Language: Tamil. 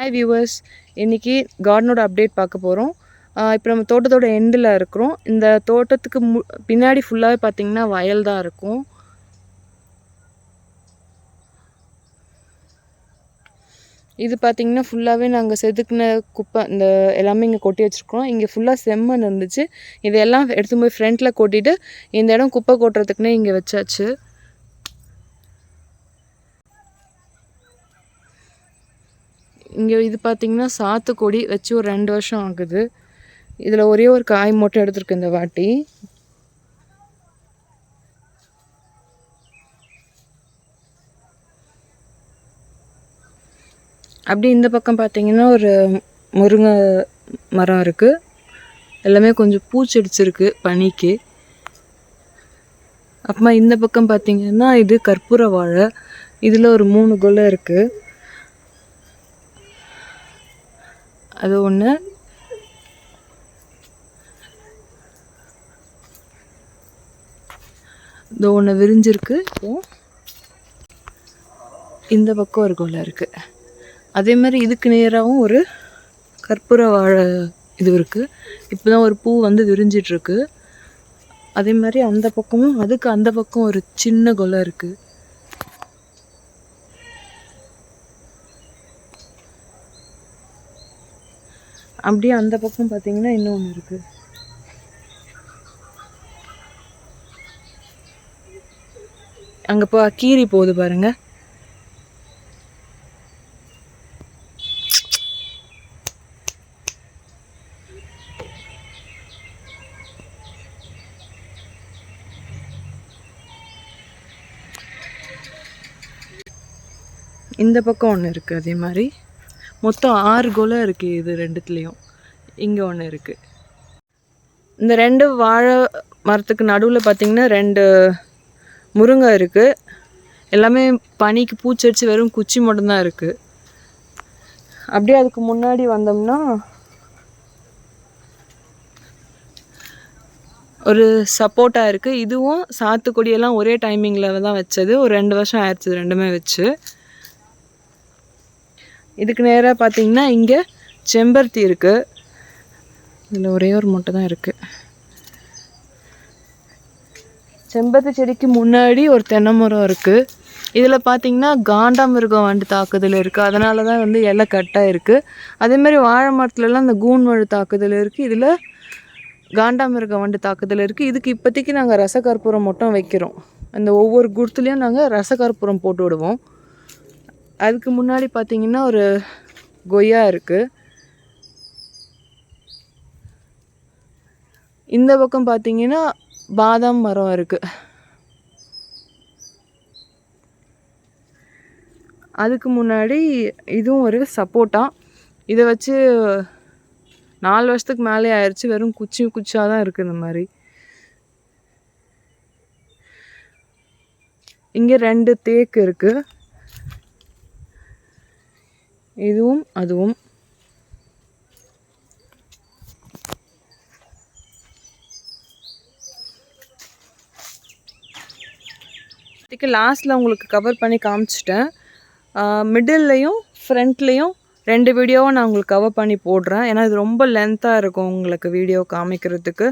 ஹாய் வியூவர்ஸ், இன்றைக்கி கார்டனோட அப்டேட் பார்க்க போகிறோம். இப்போ நம்ம தோட்டத்தோட எண்டில் இருக்கிறோம். இந்த தோட்டத்துக்கு பின்னாடி ஃபுல்லாகவே பார்த்திங்கன்னா வயல் தான் இருக்கும். இது பார்த்திங்கன்னா ஃபுல்லாகவே நாங்கள் செதுக்கின குப்பை இந்த எல்லாமே இங்கே கொட்டி வச்சுருக்கோம். இங்கே ஃபுல்லாக செம்மண் இருந்துச்சு. இதெல்லாம் எடுத்து போய் ஃப்ரண்ட்டில் கொட்டிட்டு இந்த இடம் குப்பை கொட்டுறதுக்குன்னே இங்கே வச்சாச்சு. இங்கே இது பார்த்திங்கன்னா சாத்துக்கொடி வச்சு ஒரு 2 வருஷம் ஆகுது. இதில் ஒரே ஒரு காய் மட்டும் எடுத்துருக்கு இந்த வாட்டி. அப்படி இந்த பக்கம் பார்த்திங்கன்னா ஒரு முருங்கை மரம் இருக்குது. எல்லாமே கொஞ்சம் பூச்செடிச்சிருக்கு பனிக்கு. அப்புறமா இந்த பக்கம் பார்த்திங்கன்னா இது கற்பூர வாழை. இதில் ஒரு 3 கொலை இருக்குது. அது ஒன்று. இது ஒன்று விரிஞ்சிருக்கு. இந்த பக்கம் ஒரு கொலை இருக்குது. அதே மாதிரி இதுக்கு நேராகவும் ஒரு கற்பூர வாழை இது இருக்குது. இப்போ தான் ஒரு பூ வந்து விரிஞ்சிட்ருக்கு. அதே மாதிரி அந்த பக்கமும் அதுக்கு அந்த பக்கம் ஒரு சின்ன கொலை இருக்குது. அப்படியே அந்த பக்கம் பார்த்தீங்கன்னா இன்னொன்று இருக்குது. அங்கே கீரி போகுது பாருங்க. இந்த பக்கம் ஒன்று இருக்குது. அதே மாதிரி மொத்தம் 6 கொலை இருக்குது இது ரெண்டுத்துலேயும். இங்கே ஒன்று இருக்குது. இந்த 2 வாழை மரத்துக்கு நடுவில் பார்த்திங்கன்னா 2 முருங்கை இருக்குது. எல்லாமே பனிக்கு பூச்சடிச்சு வெறும் குச்சி மட்டும்தான் இருக்குது. அப்படியே அதுக்கு முன்னாடி வந்தோம்னா ஒரு சப்போட்டா இருக்குது. இதுவும் சாத்துக்குடியெல்லாம் ஒரே டைமிங்கில் தான் வச்சது. ஒரு 2 வருஷம் ஆயிடுச்சு ரெண்டுமே வச்சு. இதுக்கு நேராக பார்த்திங்கன்னா இங்கே செம்பருத்தி இருக்குது. இதில் ஒரே ஒரு மொட்டை தான் இருக்குது. செம்பருத்தி செடிக்கு முன்னாடி ஒரு தென்னை மரம் இருக்குது. இதில் பார்த்திங்கன்னா காண்டாமிருகம் வண்டு தாக்குதல் இருக்குது. அதனால தான் வந்து இலை கட்டாக இருக்குது. அதேமாதிரி வாழை மரத்துலலாம் இந்த கூன் வண்டு தாக்குதல் இருக்குது. இதில் காண்டாமிருகம் வண்டு தாக்குதல் இருக்குது. இதுக்கு இப்போதைக்கு நாங்கள் ரசகற்பூரம் மட்டும் வைக்கிறோம். அந்த ஒவ்வொரு குருத்துலேயும் நாங்கள் ரசகற்பூரம் போட்டு விடுவோம். அதுக்கு முன்னாடி பார்த்திங்கன்னா ஒரு கொய்யா இருக்குது. இந்த பக்கம் பார்த்திங்கன்னா பாதாம் மரம் இருக்குது. அதுக்கு முன்னாடி இதுவும் ஒரு சப்போட்டா. இதை வச்சு 4 வருஷத்துக்கு மேலே ஆயிடுச்சு. வெறும் குச்சியாக தான் இருக்குது. இந்த மாதிரி இங்கே 2 தேக்கு இருக்குது. இதுவும் அதுவும். இதுக்கு லாஸ்ட்டில் உங்களுக்கு கவர் பண்ணி காமிச்சிட்டேன். மிடில்லையும் ஃப்ரண்ட்லேயும் 2 வீடியோவை நான் உங்களுக்கு கவர் பண்ணி போடுறேன். ஏன்னா இது ரொம்ப லென்த்தாக இருக்கும் உங்களுக்கு வீடியோ காமிக்கிறதுக்கு.